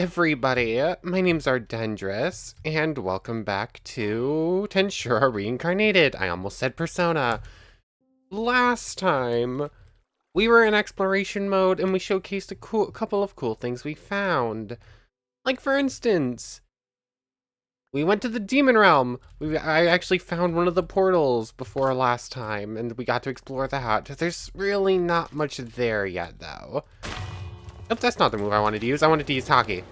everybody, my name's Ardendris, and welcome back to Tensura Reincarnated. I almost said Persona. Last time, we were in exploration mode, and we showcased a couple of cool things we found. Like, for instance, we went to the Demon Realm. I actually found one of the portals before last time, and we got to explore that. There's really not much there yet, though. Oh, that's not the move I wanted to use. I wanted to use Taki.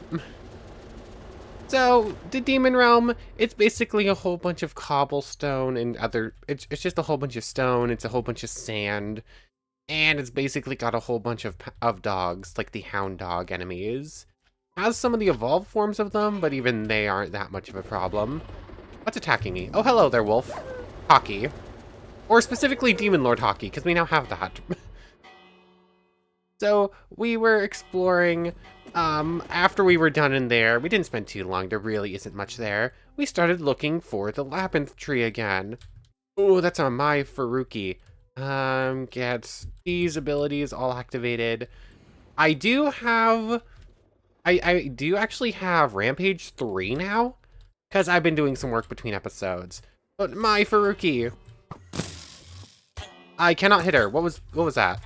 So, the Demon Realm, it's basically a whole bunch of cobblestone and other... It's just a whole bunch of stone, it's a whole bunch of sand, and it's basically got a whole bunch of dogs, like the hound dog enemies. Has some of the evolved forms of them, but even they aren't that much of a problem. What's attacking me? Oh, hello there, wolf. Hockey. Or specifically Demon Lord Hockey, because we now have that. So, we were exploring, after we were done in there, we didn't spend too long, there really isn't much there. We started looking for the Labyrinth tree again. Ooh, that's on my Faruki. Get these abilities all activated. I do have, I do actually have Rampage 3 now, because I've been doing some work between episodes. But my Faruki, I cannot hit her. What was that?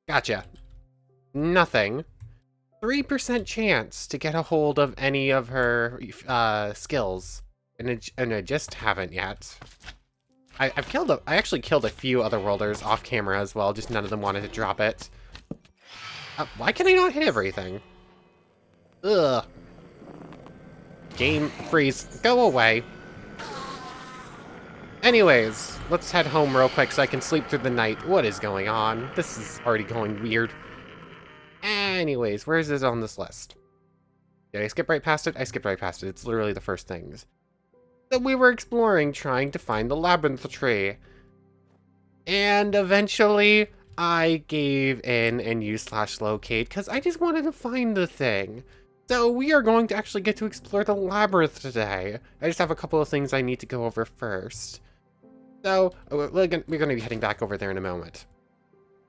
Gotcha. Nothing. 3% chance to get a hold of any of her skills, and I just haven't yet. I actually killed a few other worlders off camera as well, just none of them wanted to drop it. Why can I not hit everything? Ugh. Game freeze. Go away. Anyways, let's head home real quick so I can sleep through the night. What is going on? This is already going weird. Anyways, where is this on this list? Did I skip right past it? I skipped right past it. It's literally the first things. So we were exploring, trying to find the Labyrinth tree. And eventually, I gave in and used /locate because I just wanted to find the thing. So we are going to actually get to explore the Labyrinth today. I just have a couple of things I need to go over first. So, we're going to be heading back over there in a moment.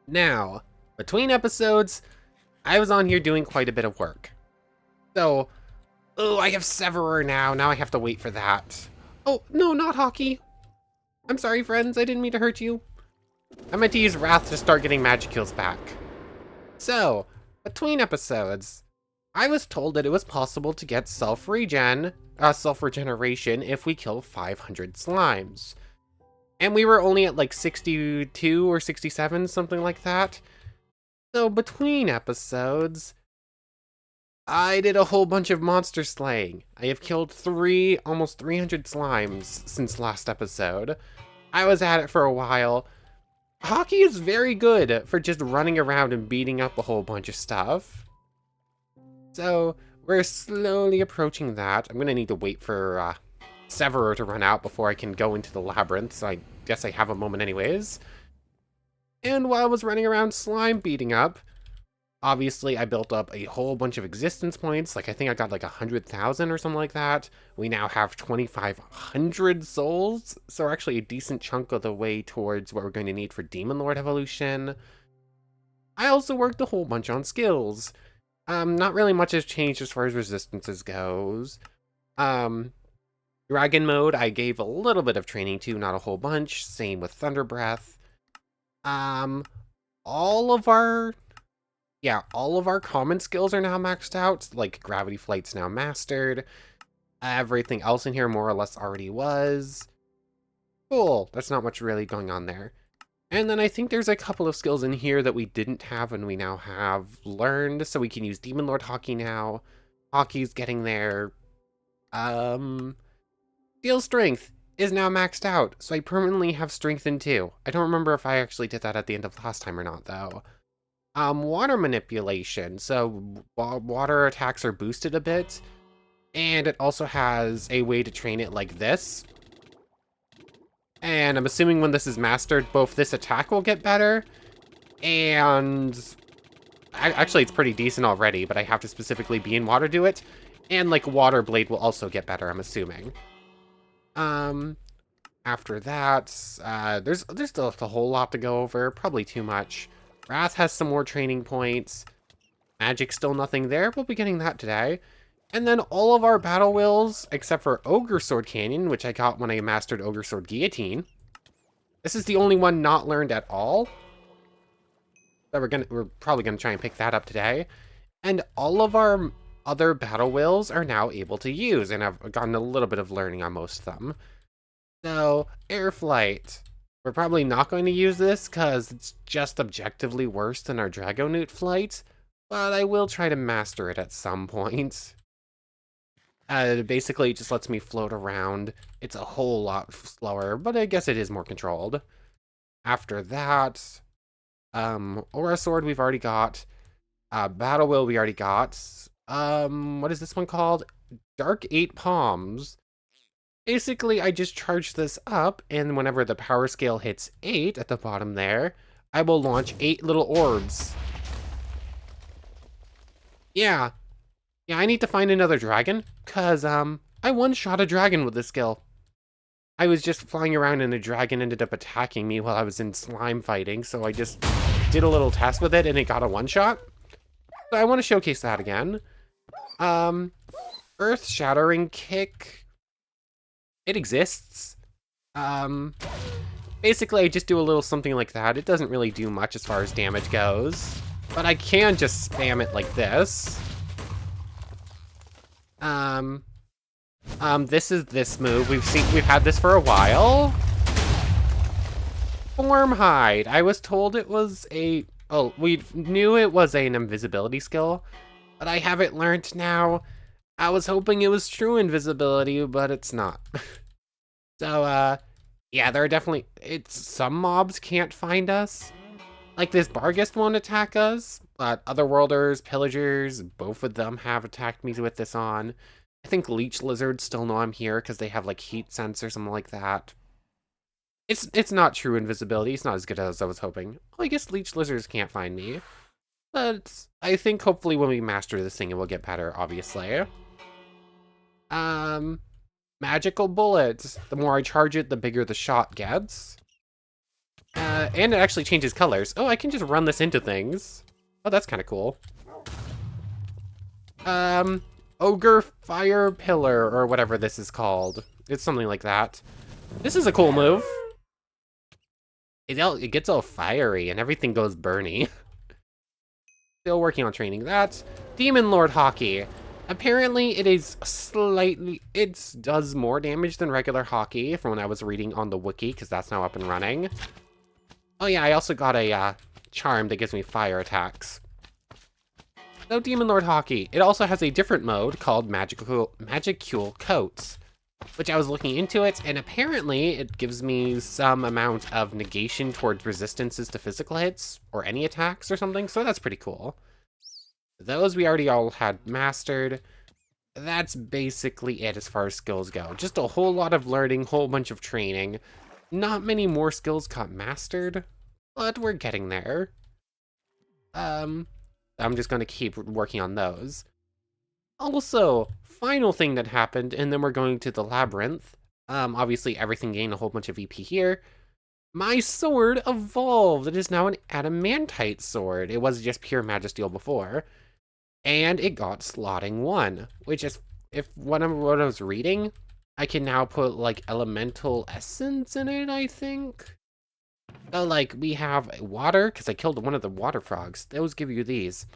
Now, between episodes, I was on here doing quite a bit of work. So, oh, I have Severer now. Now I have to wait for that. Oh, no, not Hockey. I'm sorry, friends. I didn't mean to hurt you. I meant to use Wrath to start getting magic kills back. So, between episodes, I was told that it was possible to get self-regeneration if we kill 500 slimes. And we were only at like 62 or 67, something like that. So between episodes, I did a whole bunch of monster slaying. I have killed almost 300 slimes since last episode. I was at it for a while. Hockey is very good for just running around and beating up a whole bunch of stuff. So we're slowly approaching that. I'm gonna need to wait for Severer to run out before I can go into the Labyrinth, so I guess I have a moment anyways. And while I was running around slime beating up, obviously I built up a whole bunch of existence points, like I think I got like 100,000 or something like that. We now have 2,500 souls, so we're actually a decent chunk of the way towards what we're going to need for Demon Lord evolution. I also worked a whole bunch on skills. Not really much has changed as far as resistances goes. Dragon mode, I gave a little bit of training to, not a whole bunch. Same with Thunder Breath. All of our common skills are now maxed out. Like Gravity Flight's now mastered. Everything else in here more or less already was. Cool, that's not much really going on there. And then I think there's a couple of skills in here that we didn't have and we now have learned, so we can use Demon Lord Hockey now. Hockey's getting there. Steel Strength is now maxed out, so I permanently have Strength in 2. I don't remember if I actually did that at the end of last time or not, though. Water Manipulation, so water attacks are boosted a bit, and it also has a way to train it like this. And I'm assuming when this is mastered, both this attack will get better, and actually it's pretty decent already, but I have to specifically be in water to do it, and like Water Blade will also get better, I'm assuming. After that, there's still a whole lot to go over, probably too much. Wrath has some more training points. Magic still nothing there. We'll be getting that today. And then all of our battle wills, except for Ogre Sword Canyon, which I got when I mastered Ogre Sword Guillotine. This is the only one not learned at all. So we're probably gonna try and pick that up today. And all of our other battle wills are now able to use, and I've gotten a little bit of learning on most of them. So, air flight. We're probably not going to use this because it's just objectively worse than our Dragonute flight, but I will try to master it at some point. Basically, it just lets me float around. It's a whole lot slower, but I guess it is more controlled. After that, Aura Sword we've already got. Battle Will we already got. What is this one called? Dark 8 Palms. Basically, I just charge this up, and whenever the power scale hits 8 at the bottom there, I will launch 8 little orbs. Yeah, I need to find another dragon, cause, I one-shot a dragon with this skill. I was just flying around and a dragon ended up attacking me while I was in slime fighting, so I just did a little test with it and it got a one-shot. So I want to showcase that again. Earth-shattering kick. It exists. Basically I just do a little something like that. It doesn't really do much as far as damage goes, but I can just spam it like this. This is this move. We've had this for a while. Form hide. I was told it was a, we knew it was an invisibility skill, but I have it learned now. I was hoping it was true invisibility, but it's not. So, yeah, there are definitely, some mobs can't find us. Like this Barghest won't attack us, but Otherworlders, Pillagers, both of them have attacked me with this on. I think Leech Lizards still know I'm here because they have like heat sense or something like that. It's not true invisibility. It's not as good as I was hoping. Well, I guess Leech Lizards can't find me. But I think hopefully when we master this thing, it will get better, obviously. Magical bullets. The more I charge it, the bigger the shot gets. And it actually changes colors. Oh, I can just run this into things. Oh, that's kind of cool. Ogre Fire Pillar, or whatever this is called. It's something like that. This is a cool move. It gets all fiery and everything goes burny. Still working on training that. Demon Lord Hockey. Apparently it is it does more damage than regular hockey from when I was reading on the wiki, because that's now up and running. Oh yeah, I also got a charm that gives me fire attacks. So Demon Lord Hockey. It also has a different mode called Magicule Coats, which I was looking into it, and apparently it gives me some amount of negation towards resistances to physical hits, or any attacks or something, so that's pretty cool. Those we already all had mastered. That's basically it as far as skills go. Just a whole lot of learning, whole bunch of training. Not many more skills got mastered, but we're getting there. I'm just going to keep working on those. Also, final thing that happened, and then we're going to the Labyrinth. Obviously everything gained a whole bunch of EP here. My sword evolved. It is now an adamantite sword. It was just pure magisteel before. And it got slotting 1, which is, what I was reading, I can now put like elemental essence in it, I think. So like we have water, because I killed one of the water frogs. Those give you these.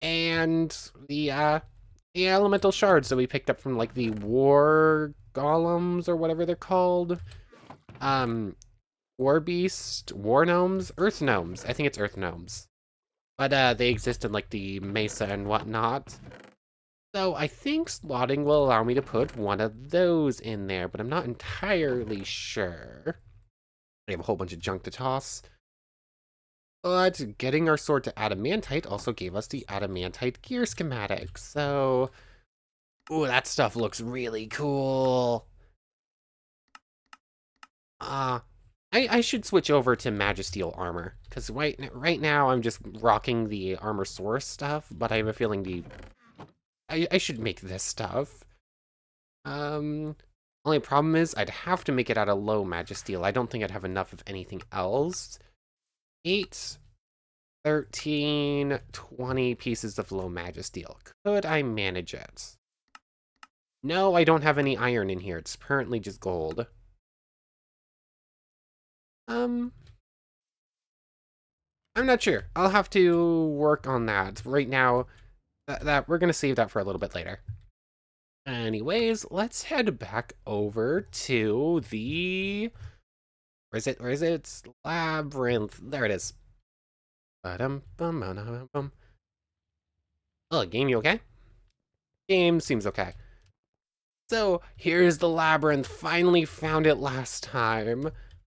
And the elemental shards that we picked up from like the war golems or whatever they're called. War beast, war gnomes, earth gnomes. I think it's earth gnomes. But they exist in like the mesa and whatnot. So I think slotting will allow me to put one of those in there, but I'm not entirely sure. I have a whole bunch of junk to toss. But getting our sword to adamantite also gave us the adamantite gear schematic. So, ooh, that stuff looks really cool. I should switch over to Magisteel armor, because right now I'm just rocking the armor source stuff, but I have a feeling I should make this stuff. Only problem is I'd have to make it out of low Magisteel. I don't think I'd have enough of anything else. 8. 13, 20 pieces of low magisteel. Could I manage it? No, I don't have any iron in here. It's currently just gold. I'm not sure. I'll have to work on that. Right now, that we're gonna save that for a little bit later. Anyways, let's head back over to the... Where is it? Where is it? It's Labyrinth. There it is. Ba-dum-bum-ba-dum-bum. Oh, game, you okay? Game seems okay. So, here's the Labyrinth. Finally found it last time.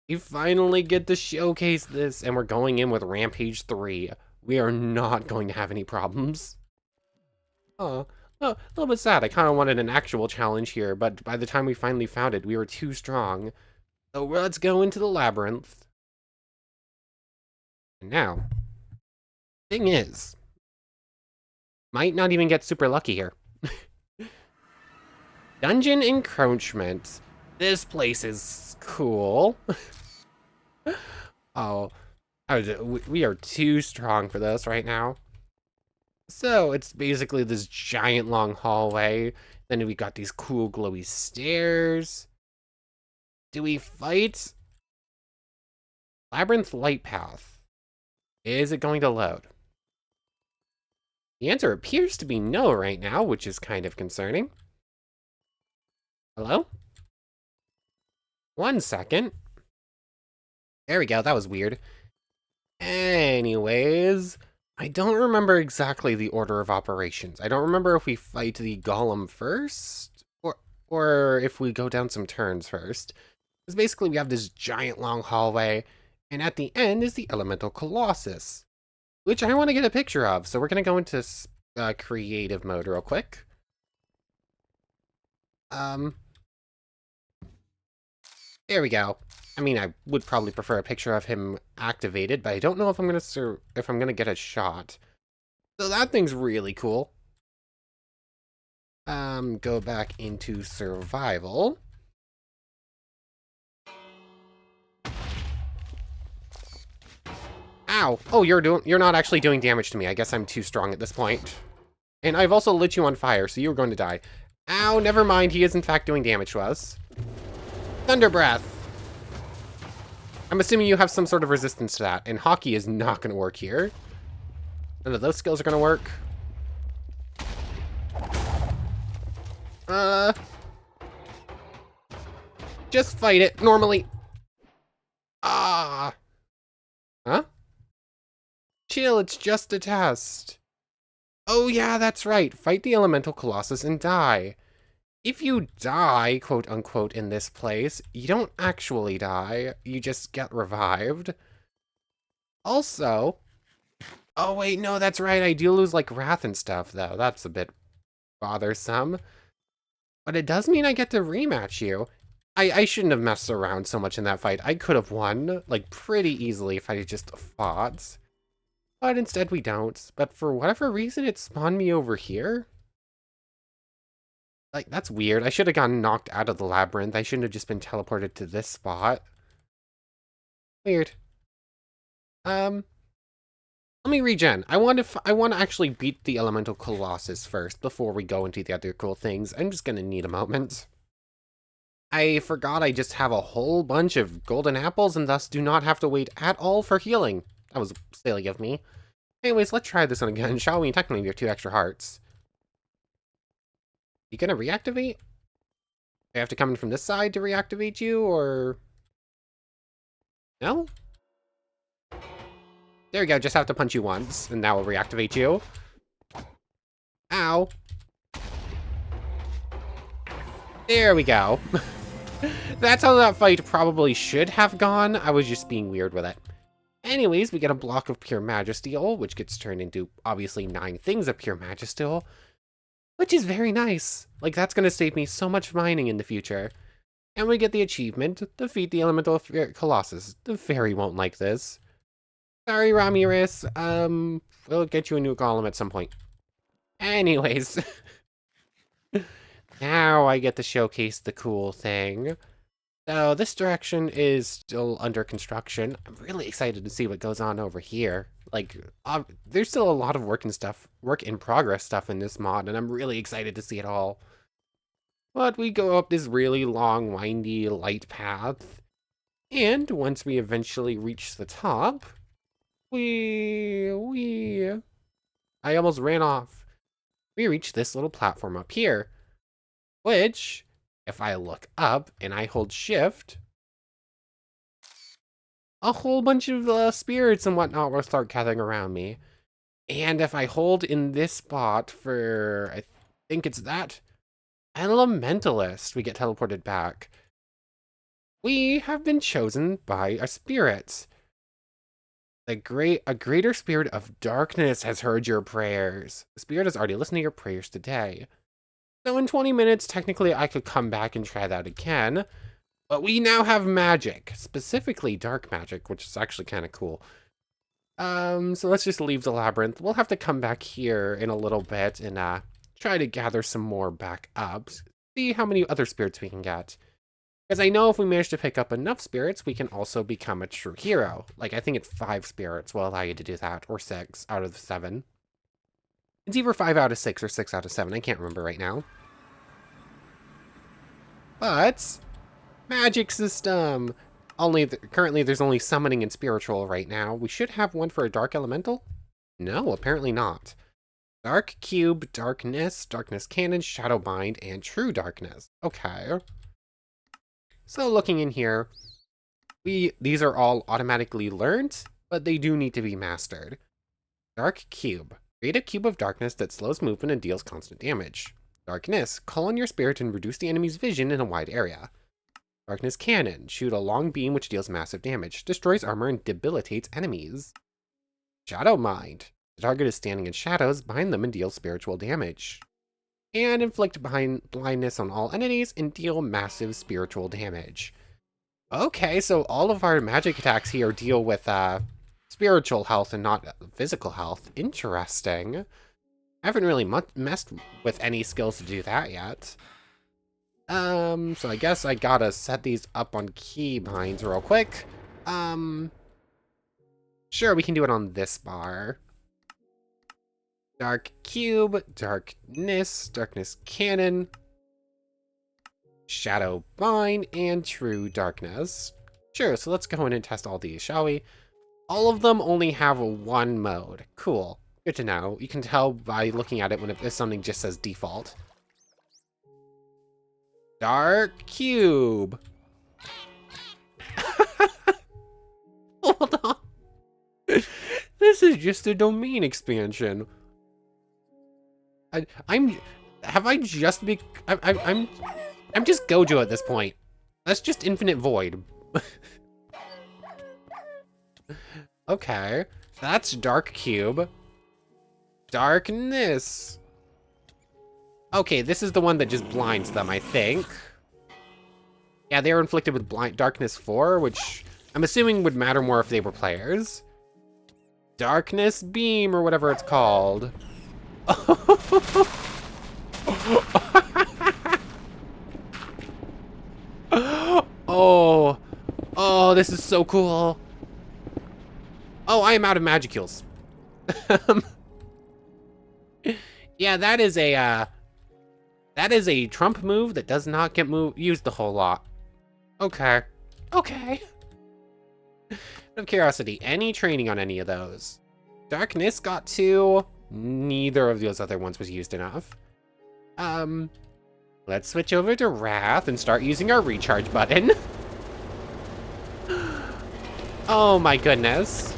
We finally get to showcase this, and we're going in with Rampage 3. We are not going to have any problems. Oh, a little bit sad. I kind of wanted an actual challenge here, but by the time we finally found it, we were too strong. So let's go into the Labyrinth. And now, thing is, might not even get super lucky here. Dungeon Encroachment. This place is cool. Oh, we are too strong for this right now. So it's basically this giant long hallway. Then we got these cool glowy stairs. Do we fight? Labyrinth light path. Is it going to load? The answer appears to be no right now, which is kind of concerning. Hello? 1 second. There we go, that was weird. Anyways, I don't remember exactly the order of operations. I don't remember if we fight the golem first, or if we go down some turns first. Because basically we have this giant long hallway, and at the end is the elemental colossus, which I want to get a picture of. So we're going to go into creative mode real quick. There we go. I mean, I would probably prefer a picture of him activated, but I don't know if I'm gonna get a shot. So that thing's really cool. Go back into survival. Ow! Oh, you're not actually doing damage to me. I guess I'm too strong at this point. And I've also lit you on fire, so you're going to die. Ow, never mind. He is in fact doing damage to us. Thunder Breath. I'm assuming you have some sort of resistance to that, and hockey is not going to work here. None of those skills are going to work. Just fight it, normally. Ah! Huh? Chill, it's just a test. Oh yeah, that's right. Fight the elemental colossus and die. If you die, quote unquote, in this place, you don't actually die. You just get revived. Also... Oh wait, no, that's right. I do lose, like, wrath and stuff, though. That's a bit bothersome. But it does mean I get to rematch you. I shouldn't have messed around so much in that fight. I could have won, like, pretty easily if I just fought. But instead we don't. But for whatever reason, it spawned me over here. Like, that's weird. I should have gotten knocked out of the labyrinth. I shouldn't have just been teleported to this spot. Weird. Let me regen. I want to actually beat the elemental colossus first before we go into the other cool things. I'm just gonna need a moment. I forgot I just have a whole bunch of golden apples and thus do not have to wait at all for healing. That was silly of me. Anyways, let's try this one again, shall we? Technically, we have 2 extra hearts. You gonna reactivate? I have to come in from this side to reactivate you, or... No? There we go, just have to punch you once, and now we'll reactivate you. Ow. There we go. That's how that fight probably should have gone. I was just being weird with it. Anyways, we get a block of pure magisteel, which gets turned into, obviously, 9 things of pure magisteel, which is very nice. Like, that's going to save me so much mining in the future. And we get the achievement, defeat the elemental colossus. The fairy won't like this. Sorry, Ramirez. We'll get you a new golem at some point. Anyways. Now I get to showcase the cool thing. So this direction is still under construction. I'm really excited to see what goes on over here. Like, there's still a lot of work in progress stuff in this mod, and I'm really excited to see it all. But we go up this really long, windy, light path, and once we eventually reach the top, I almost ran off. We reach this little platform up here, which, if I look up and I hold shift, a whole bunch of spirits and whatnot will start gathering around me. And if I hold in this spot for, I think it's that elementalist, we get teleported back. We have been chosen by a spirit. A greater spirit of darkness has heard your prayers. The spirit has already listened to your prayers today. So in 20 minutes, technically I could come back and try that again. But we now have magic, specifically dark magic, which is actually kind of cool. So let's just leave the labyrinth. We'll have to come back here in a little bit and try to gather some more back up. See how many other spirits we can get. Because I know if we manage to pick up enough spirits, we can also become a true hero. Like, I think it's 5 spirits will allow you to do that, or 6 out of 7. It's either 5 out of 6 or 6 out of 7. I can't remember right now. But magic system. Currently there's only summoning and spiritual right now. We should have one for a dark elemental? No, apparently not. Dark cube, darkness, darkness cannon, shadow bind, and true darkness. Okay. So looking in here, these are all automatically learned, but they do need to be mastered. Dark cube. Create a cube of darkness that slows movement and deals constant damage. Darkness. Call on your spirit and reduce the enemy's vision in a wide area. Darkness cannon. Shoot a long beam which deals massive damage, destroys armor, and debilitates enemies. Shadow mind. The target is standing in shadows, bind them and deal spiritual damage. And inflict blindness on all enemies and deal massive spiritual damage. Okay, so all of our magic attacks here deal with spiritual health and not physical health. Interesting. I haven't really messed with any skills to do that yet. So I guess I gotta set these up on keybinds real quick. Sure, we can do it on this bar. Dark cube, darkness, darkness cannon, shadow bind, and true darkness. Sure, so let's go in and test all these, shall we? All of them only have one mode. Cool. Good to know. You can tell by looking at it if something just says default. Dark cube. Hold on. This is just a domain expansion. I'm just Gojo at this point. That's just infinite void. Okay, that's dark cube. Darkness. Okay, this is the one that just blinds them, I think. Yeah, they were inflicted with darkness 4, which I'm assuming would matter more if they were players. Darkness beam, or whatever it's called. Oh, this is so cool. Oh, I am out of magicules. Yeah, that is a Trump move that does not get used a whole lot. Okay. Okay. Out of curiosity, any training on any of those? Darkness got 2. Neither of those other ones was used enough. Let's switch over to Wrath and start using our recharge button. Oh my goodness.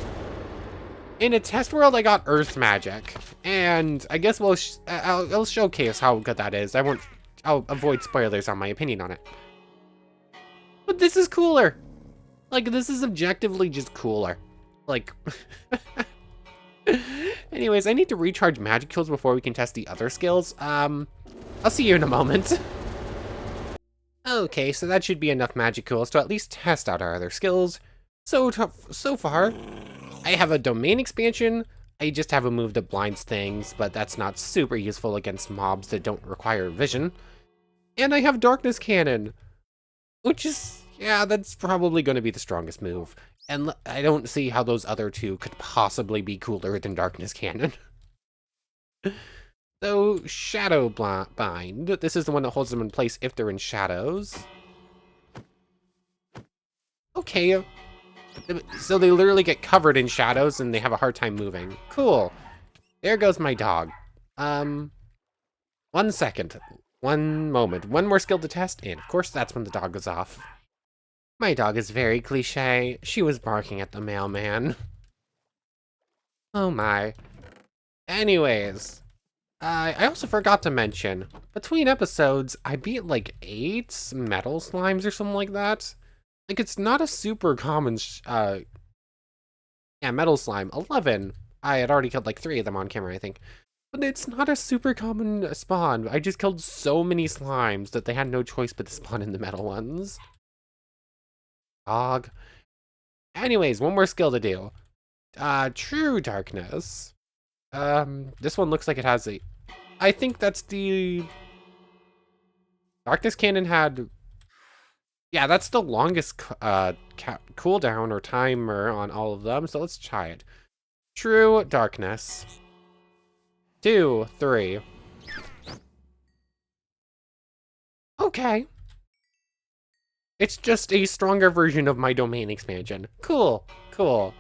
In a test world, I got Earth Magic, and I guess I'll showcase how good that is. I'll avoid spoilers on my opinion on it. But this is cooler. Like, this is objectively just cooler. Like, anyways, I need to recharge Magicals before we can test the other skills. I'll see you in a moment. Okay, so that should be enough Magicals to at least test out our other skills. So far, I have a domain expansion. I just have a move that blinds things, but that's not super useful against mobs that don't require vision. And I have Darkness Cannon, which is Yeah, that's probably going to be the strongest move. And I don't see how those other two could possibly be cooler than Darkness Cannon. So, Shadow Bind. This is the one that holds them in place if they're in shadows. Okay. So they literally get covered in shadows and they have a hard time moving. Cool. There goes my dog. 1 second. 1 moment. One more skill to test, and of course that's when the dog goes off. My dog is very cliche. She was barking at the mailman. Oh my. Anyways, I also forgot to mention, between episodes, I beat like 8 metal slimes or something like that. Like, it's not a super common, yeah, metal slime. 11. I had already killed like 3 of them on camera, I think. But it's not a super common spawn. I just killed so many slimes that they had no choice but to spawn in the metal ones. Dog. Anyways, one more skill to do. True Darkness. This one looks like it has a... I think that's the... Darkness Cannon had... Yeah, that's the longest cooldown or timer on all of them, so let's try it. True Darkness. 2, 3. Okay. It's just a stronger version of my domain expansion. Cool, cool.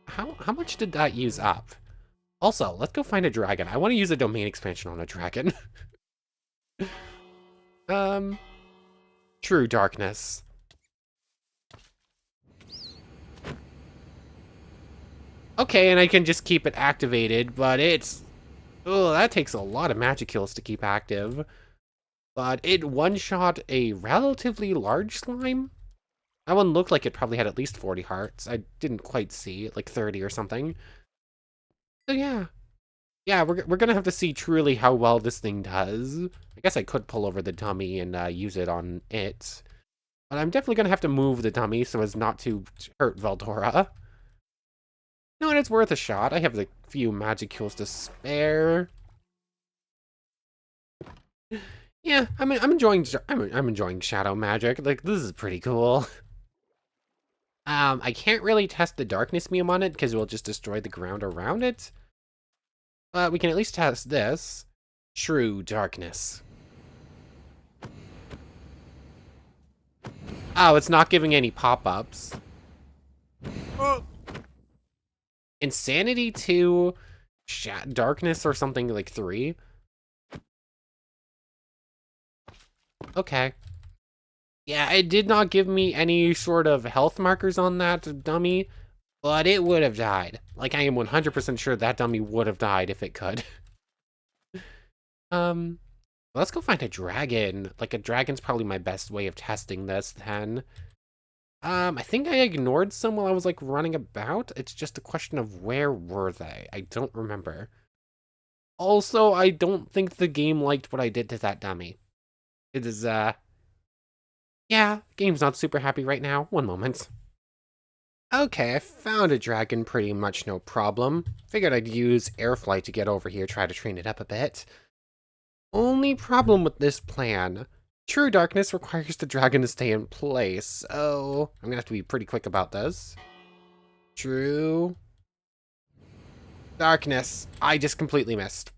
How much did that use up? Also, let's go find a dragon. I want to use a domain expansion on a dragon. True Darkness. Okay, and I can just keep it activated, but it's... Oh, that takes a lot of magic kills to keep active. But it one-shot a relatively large slime. That one looked like it probably had at least 40 hearts. I didn't quite see, like 30 or something. So yeah. Yeah, we're gonna have to see truly how well this thing does. I guess I could pull over the dummy and use it on it. But I'm definitely gonna have to move the dummy so as not to hurt Veldora. No, and it's worth a shot. I have a few magic kills to spare. Yeah, I'm enjoying shadow magic. Like, this is pretty cool. I can't really test the darkness meme on it because it will just destroy the ground around it. But we can at least test this. True Darkness. Oh, it's not giving any pop-ups. Insanity 2, Darkness or something like 3. Okay. Yeah, it did not give me any sort of health markers on that dummy, but it would have died. Like, I am 100% sure that dummy would have died if it could. Let's go find a dragon. Like, a dragon's probably my best way of testing this, then. I think I ignored some while I was, like, running about. It's just a question of where were they? I don't remember. Also, I don't think the game liked what I did to that dummy. It is, yeah, game's not super happy right now. 1 moment. Okay, I found a dragon pretty much no problem. Figured I'd use airflight to get over here, try to train it up a bit. Only problem with this plan. True Darkness requires the dragon to stay in place, so I'm gonna have to be pretty quick about this. True Darkness. I just completely missed.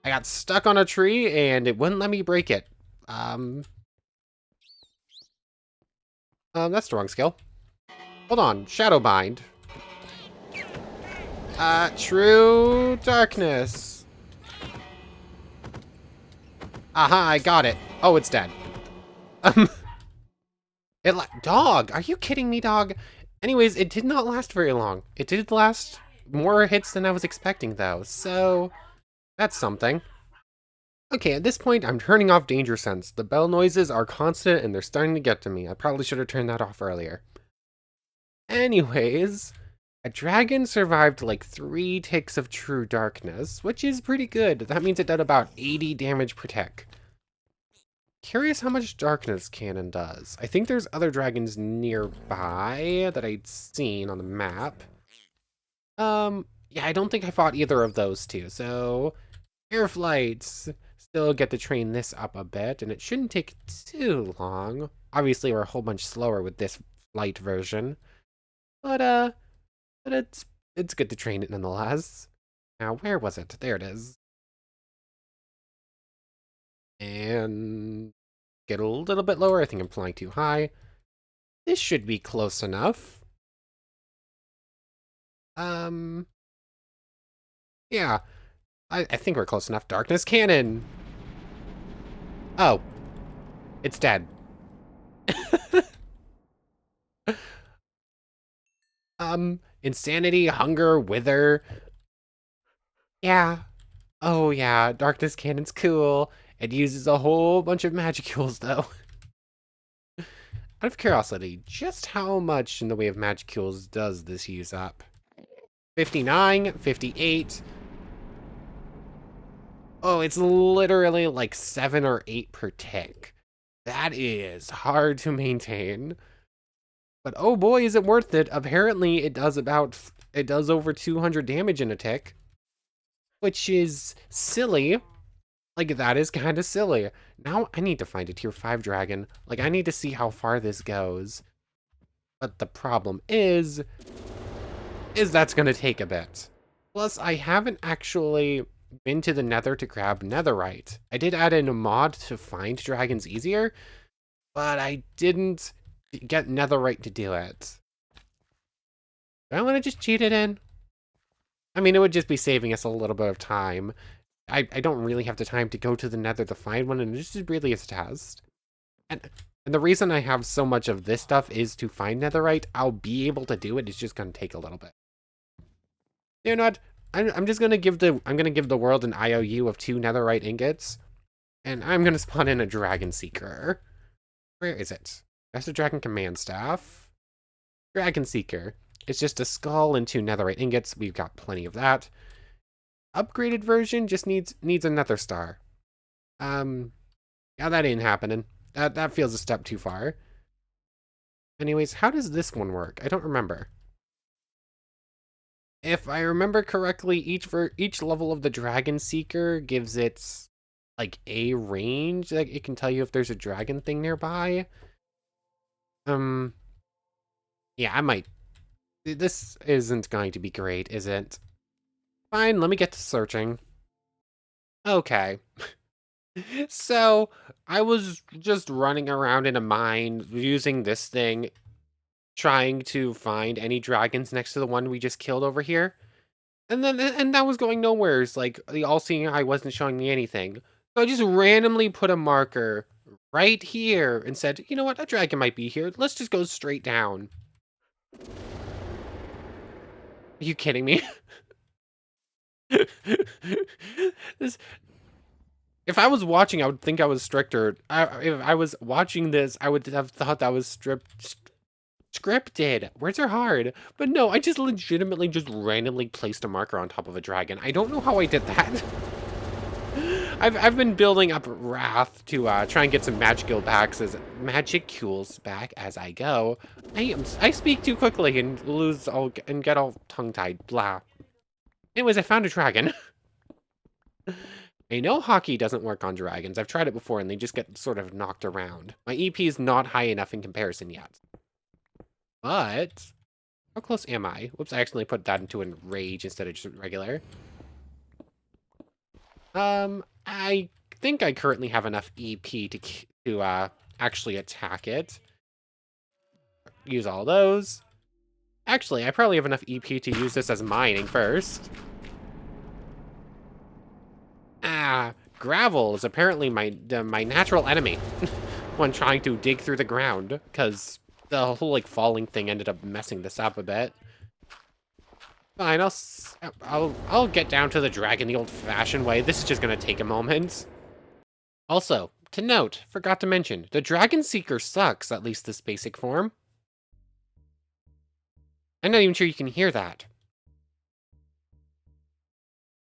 I got stuck on a tree and it wouldn't let me break it. That's the wrong skill. Hold on, Shadowbind. True Darkness. Aha, I got it. Oh, it's dead. Dog, are you kidding me, dog? Anyways, it did not last very long. It did last more hits than I was expecting, though, so that's something. Okay, at this point, I'm turning off Danger Sense. The bell noises are constant and they're starting to get to me. I probably should have turned that off earlier. Anyways, a dragon survived like 3 ticks of True Darkness, which is pretty good. That means it did about 80 damage per tick. Curious how much Darkness Cannon does. I think there's other dragons nearby that I'd seen on the map. Yeah, I don't think I fought either of those two, so... Air flights! Still get to train this up a bit, and it shouldn't take too long. Obviously, we're a whole bunch slower with this light version, but but it's good to train it nonetheless. Now, where was it? There it is. And get a little bit lower. I think I'm flying too high. This should be close enough. Yeah, I think we're close enough. Darkness cannon. Oh, it's dead. Insanity, hunger, wither. Yeah. Oh yeah, darkness cannon's cool. It uses a whole bunch of magicules though. Out of curiosity, just how much in the way of magicules does this use up? 59, 58. Oh, it's literally like 7 or 8 per tick. That is hard to maintain. But oh boy, is it worth it. Apparently it does over 200 damage in a tick. Which is silly. Like, that is kind of silly. Now I need to find a tier 5 dragon. Like, I need to see how far this goes. But the problem is that's gonna take a bit. Plus, I haven't actually been to the nether to grab netherite. I did add in a mod to find dragons easier, but I didn't get netherite to do it. Do I want to just cheat it in? I mean, it would just be saving us a little bit of time. I don't really have the time to go to the nether to find one, and it just really is a test. And the reason I have so much of this stuff is to find netherite. I'll be able to do it. It's just going to take a little bit. You know what? I'm just gonna give the world an IOU of 2 netherite ingots, and I'm gonna spawn in a dragon seeker. Where is it? That's a dragon command staff. Dragon seeker. It's just a skull and 2 netherite ingots. We've got plenty of that. Upgraded version just needs a nether star. Yeah, that ain't happening. That feels a step too far. Anyways, how does this one work? I don't remember. If I remember correctly, each level of the Dragon Seeker gives it like a range. Like, it can tell you if there's a dragon thing nearby. Yeah, I might. This isn't going to be great, is it? Fine, let me get to searching. Okay. So, I was just running around in a mine using this thing, trying to find any dragons next to the one we just killed over here. And that was going nowhere. It's like the all-seeing eye wasn't showing me anything. So I just randomly put a marker right here and said, you know what, a dragon might be here. Let's just go straight down. Are you kidding me? This, if I was watching, I would think I was stricter. If I was watching this, I would have thought that was scripted. Words are hard. But no, I just legitimately just randomly placed a marker on top of a dragon. I don't know how I did that. I've been building up wrath to try and get some magicules back as I go. I speak too quickly and get all tongue-tied. Blah. Anyways, I found a dragon. I know hockey doesn't work on dragons. I've tried it before and they just get sort of knocked around. My EP is not high enough in comparison yet. But how close am I? Whoops, I accidentally put that into a rage instead of just regular. I think I currently have enough EP to actually attack it. Use all those. Actually, I probably have enough EP to use this as mining first. Gravel is apparently my natural enemy when trying to dig through the ground, because the whole like falling thing ended up messing this up a bit. Fine, I'll get down to the dragon the old-fashioned way. This is just gonna take a moment. Also, to note, forgot to mention, the Dragon Seeker sucks, at least this basic form. I'm not even sure you can hear that.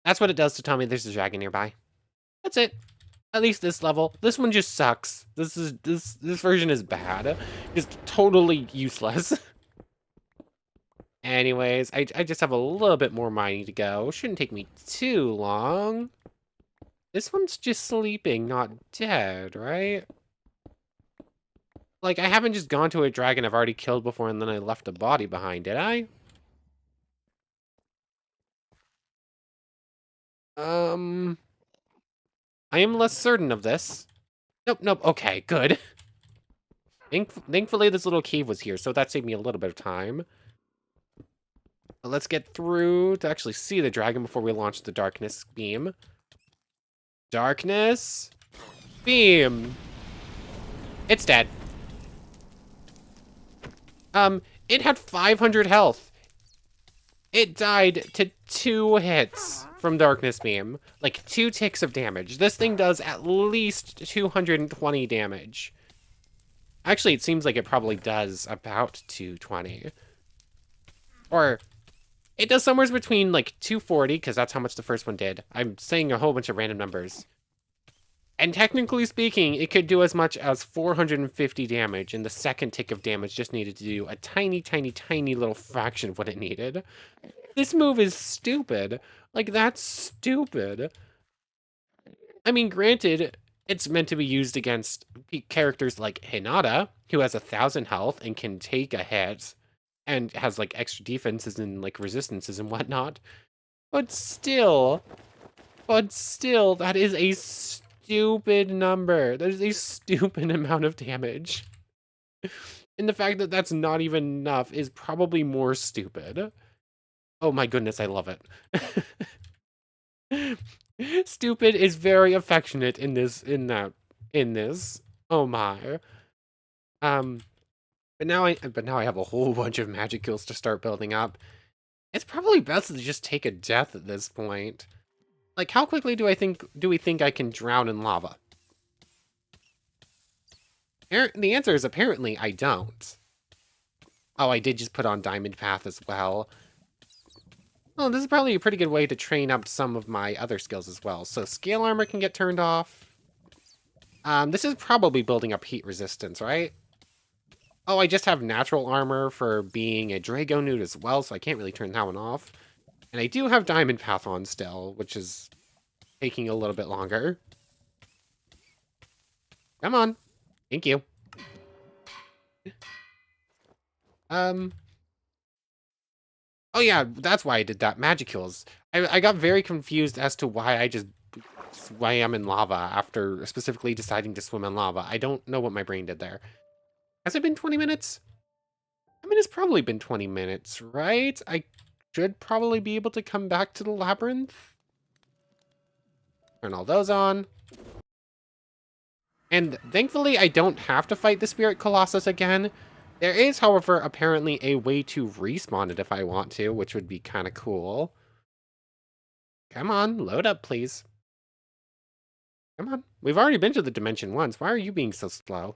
That's what it does to tell me there's a dragon nearby. That's it. At least this level. This one just sucks. This version is bad. Just totally useless. Anyways, I just have a little bit more mining to go. Shouldn't take me too long. This one's just sleeping, not dead, right? Like, I haven't just gone to a dragon I've already killed before and then I left a body behind, did I? I am less certain of this. Nope, nope, okay, good. Thankfully, this little cave was here, so that saved me a little bit of time. But let's get through to actually see the dragon before we launch the darkness beam. Darkness beam. It's dead. It had 500 health. It died to 2 hits from darkness beam. Like, 2 ticks of damage. This thing does at least 220 damage. Actually, it seems like it probably does about 220. Or, it does somewhere between, like, 240, because that's how much the first one did. I'm saying a whole bunch of random numbers. And technically speaking, it could do as much as 450 damage, and the second tick of damage just needed to do a tiny, tiny, tiny little fraction of what it needed. This move is stupid. Like, that's stupid. I mean, granted, it's meant to be used against characters like Hinata, who has 1,000 health and can take a hit, and has, like, extra defenses and, like, resistances and whatnot. But still, that is a stupid number. That is a stupid amount of damage. And the fact that that's not even enough is probably more stupid. Oh my goodness, I love it. Stupid is very affectionate in this. Oh my. But now I have a whole bunch of magic kills to start building up. It's probably best to just take a death at this point. Like, how quickly do we think I can drown in lava? The answer is apparently I don't. Oh, I did just put on Diamond Path as well. Oh, this is probably a pretty good way to train up some of my other skills as well. So scale armor can get turned off. This is probably building up heat resistance, right? Oh, I just have natural armor for being a Drago Newt as well, so I can't really turn that one off. And I do have Diamond Path on still, which is taking a little bit longer. Come on. Thank you. Oh yeah, that's why I did that. Magicals. I got very confused as to why I just swam in lava after specifically deciding to swim in lava. I don't know what my brain did there. Has it been 20 minutes? I mean, it's probably been 20 minutes, right? I should probably be able to come back to the labyrinth. Turn all those on. And thankfully, I don't have to fight the Spirit Colossus again. There is, however, apparently a way to respawn it if I want to, which would be kind of cool. Come on, load up, please. Come on. We've already been to the dimension once. Why are you being so slow?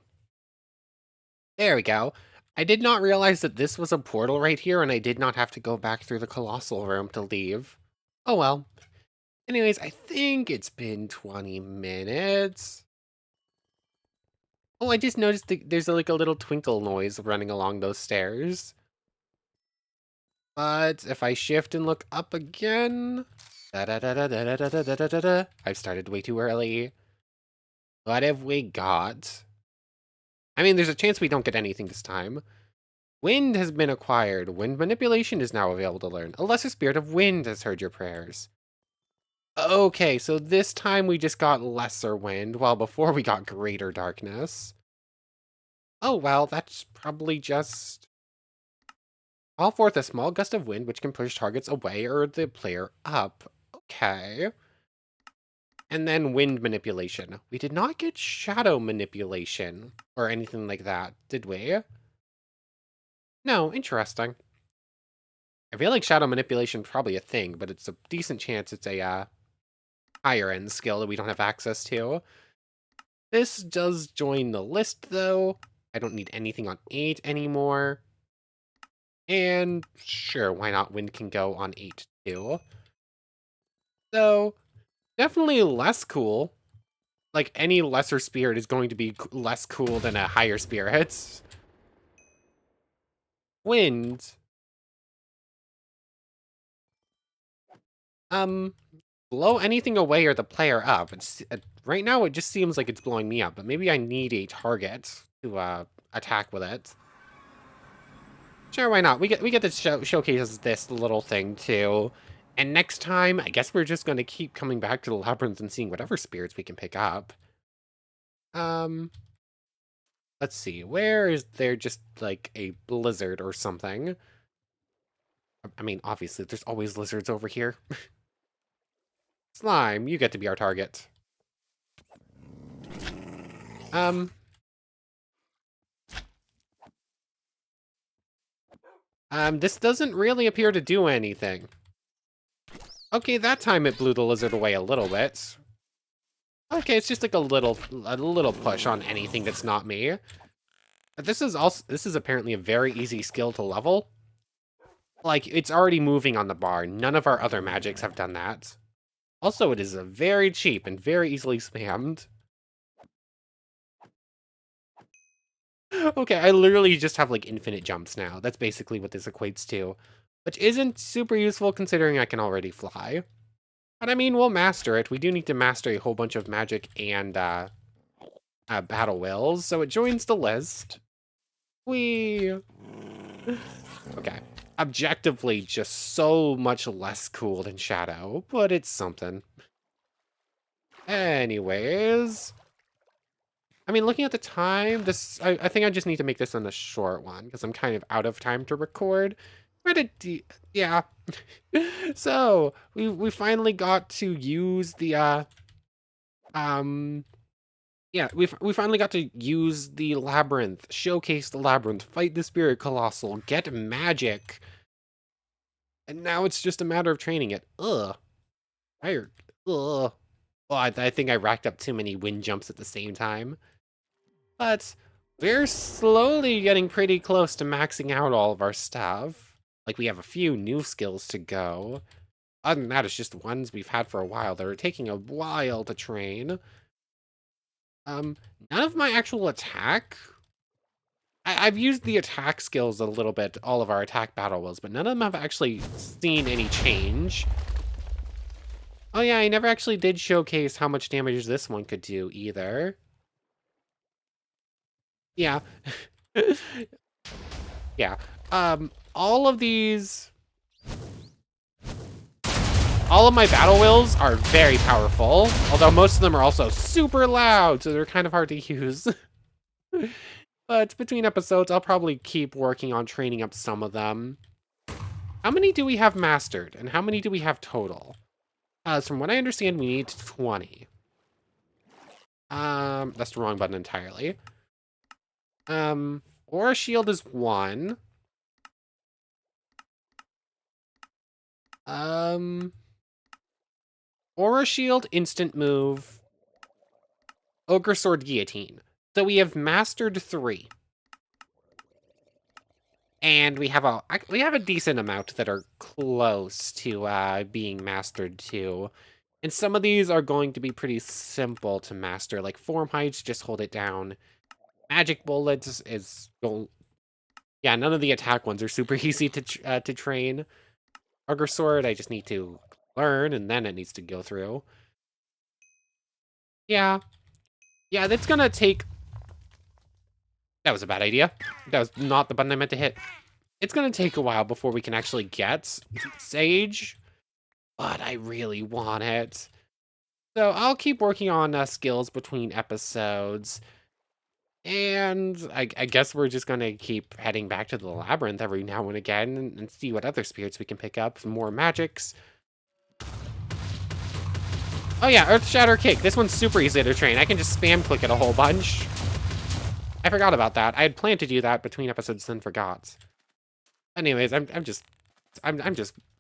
There we go. I did not realize that this was a portal right here, and I did not have to go back through the colossal room to leave. Oh well. Anyways, I think it's been 20 minutes. Oh, I just noticed there's like a little twinkle noise running along those stairs. But if I shift and look up again... I've started way too early. What have we got? I mean, there's a chance we don't get anything this time. Wind has been acquired. Wind manipulation is now available to learn. A lesser spirit of wind has heard your prayers. Okay, so this time we just got lesser wind, while before we got greater darkness. Oh, well, that's probably just... Call forth a small gust of wind which can push targets away or the player up. Okay. And then wind manipulation. We did not get shadow manipulation or anything like that, did we? No, interesting. I feel like shadow manipulation is probably a thing, but it's a decent chance it's a higher end skill that we don't have access to. This does join the list, though. I don't need anything on 8 anymore. And sure, why not? Wind can go on 8 too. So, definitely less cool. Like, any lesser spirit is going to be less cool than a higher spirit. Wind. Blow anything away or the player up. It's right now it just seems like it's blowing me up, but maybe I need a target to attack with it. Sure, why not? We get to showcase this little thing too. And next time, I guess we're just going to keep coming back to the labyrinth and seeing whatever spirits we can pick up. Um, let's see. Where is there just like a blizzard or something? I mean, obviously, there's always lizards over here. Slime, you get to be our target. Um, this doesn't really appear to do anything. Okay, that time it blew the lizard away a little bit. Okay, it's just like a little push on anything that's not me. This is apparently a very easy skill to level. Like, it's already moving on the bar. None of our other magics have done that. Also, it is a very cheap and very easily spammed. Okay, I literally just have like infinite jumps now. That's basically what this equates to. Which isn't super useful considering I can already fly. But I mean, we'll master it. We do need to master a whole bunch of magic and battle wills, so it joins the list. Okay. Objectively, just so much less cool than Shadow, but it's something. Anyways. I mean, looking at the time, I think I just need to make this one a short one, because I'm kind of out of time to record. Yeah. So, we finally got to use the, yeah, we finally got to use the Labyrinth, showcase the Labyrinth, fight the Spirit Colossal, get magic. And now it's just a matter of training it. Ugh. Tired. Ugh. Well, I think I racked up too many wind jumps at the same time. But we're slowly getting pretty close to maxing out all of our stuff. Like, we have a few new skills to go. Other than that, it's just ones we've had for a while that are taking a while to train. None of my actual attack... I've used the attack skills a little bit, all of our attack battle wills, but none of them have actually seen any change. Oh yeah, I never actually did showcase how much damage this one could do either. Yeah. Yeah. All of these... All of my battle wills are very powerful, although most of them are also super loud, so they're kind of hard to use. But between episodes, I'll probably keep working on training up some of them. How many do we have mastered, and how many do we have total? So from what I understand, we need 20. That's the wrong button entirely. Aura Shield is 1. Aura Shield, instant move. Ogre Sword, Guillotine. So we have mastered 3. And we have a decent amount that are close to being mastered too. And some of these are going to be pretty simple to master, like Form Heights, just hold it down. Magic Bullets is... Yeah, none of the attack ones are super easy to train. Ogre Sword, I just need to learn, and then it needs to go through. Yeah. Yeah, that's gonna take... That was a bad idea. That was not the button I meant to hit. It's gonna take a while before we can actually get Sage, but I really want it. So I'll keep working on skills between episodes. And I guess we're just gonna keep heading back to the Labyrinth every now and again and see what other spirits we can pick up. Some more magics. Oh yeah, Earth Shatter Kick. This one's super easy to train. I can just spam click it a whole bunch. I forgot about that. I had planned to do that between episodes, then forgot. Anyways, I'm just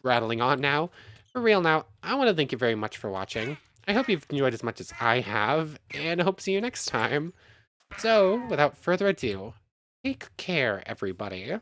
rattling on now. For real now, I want to thank you very much for watching. I hope you've enjoyed as much as I have, and I hope to see you next time. So, without further ado, take care, everybody.